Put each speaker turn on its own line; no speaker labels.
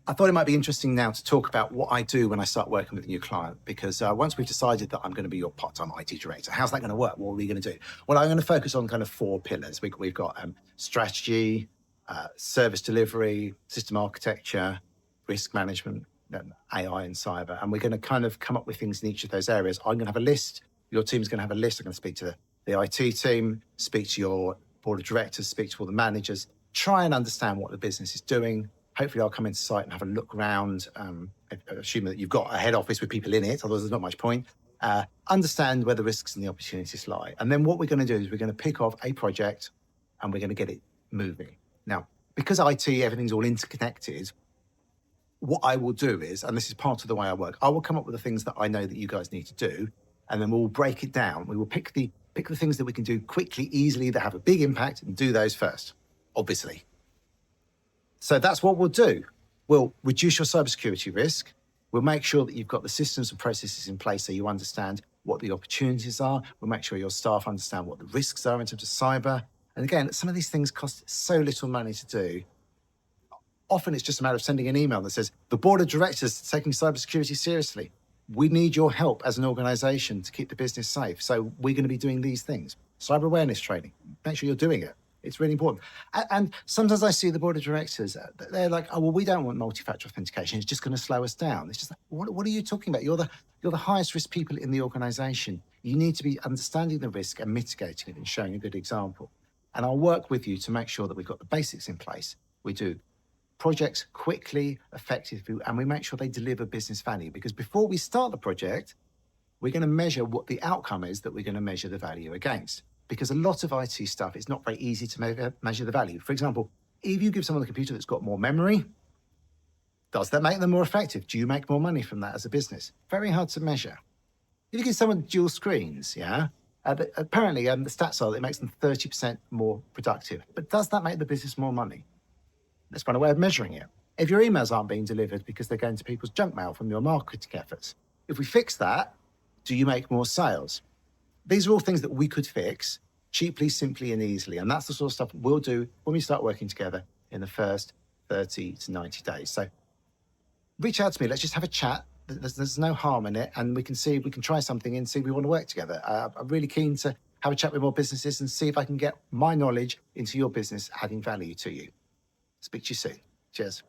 I thought it might be interesting now to talk about what I do when I start working with a new client, because once we've decided that I'm going to be your part-time IT director, how's that going to work? What are we going to do? Well, I'm going to focus on kind of 4 pillars. We've got strategy, service delivery, system architecture, risk management, AI and cyber. And we're going to kind of come up with things in each of those areas. I'm going to have a list. Your team's going to have a list. I'm going to speak to the IT team, speak to your board of directors, speak to all the managers, try and understand what the business is doing. Hopefully I'll come into site and have a look around, assuming that you've got a head office with people in it, otherwise there's not much point. Understand where the risks and the opportunities lie. And then what we're going to do is we're going to pick off a project and we're going to get it moving. Now, because IT, everything's all interconnected, what I will do is, and this is part of the way I work, I will come up with the things that I know that you guys need to do, and then we'll break it down. We will pick the things that we can do quickly, easily, that have a big impact, and do those first, obviously. So that's what we'll do. We'll reduce your cybersecurity risk. We'll make sure that you've got the systems and processes in place so you understand what the opportunities are. We'll make sure your staff understand what the risks are in terms of cyber. And again, some of these things cost so little money to do. Often it's just a matter of sending an email that says, the board of directors is taking cybersecurity seriously. We need your help as an organization to keep the business safe. So we're going to be doing these things. Cyber awareness training, make sure you're doing it. It's really important. And sometimes I see the board of directors, they're like, oh, well, we don't want multi-factor authentication. It's just going to slow us down. It's just like, what are you talking about? You're the highest risk people in the organization. You need to be understanding the risk and mitigating it and showing a good example. And I'll work with you to make sure that we've got the basics in place. We do projects quickly, effectively, and we make sure they deliver business value. Because before we start the project, we're going to measure what the outcome is that we're going to measure the value against. Because a lot of IT stuff, it's not very easy to measure the value. For example, if you give someone a computer that's got more memory, does that make them more effective? Do you make more money from that as a business? Very hard to measure. If you give someone dual screens, apparently the stats are that it makes them 30% more productive. But does that make the business more money? Let's find a way of measuring it. If your emails aren't being delivered because they're going to people's junk mail from your marketing efforts, if we fix that, do you make more sales? These are all things that we could fix cheaply, simply, and easily. And that's the sort of stuff we'll do when we start working together in the first 30 to 90 days. So reach out to me. Let's just have a chat. There's no harm in it. And we can see if we can try something and see if we want to work together. I'm really keen to have a chat with more businesses and see if I can get my knowledge into your business, adding value to you. Speak to you soon. Cheers.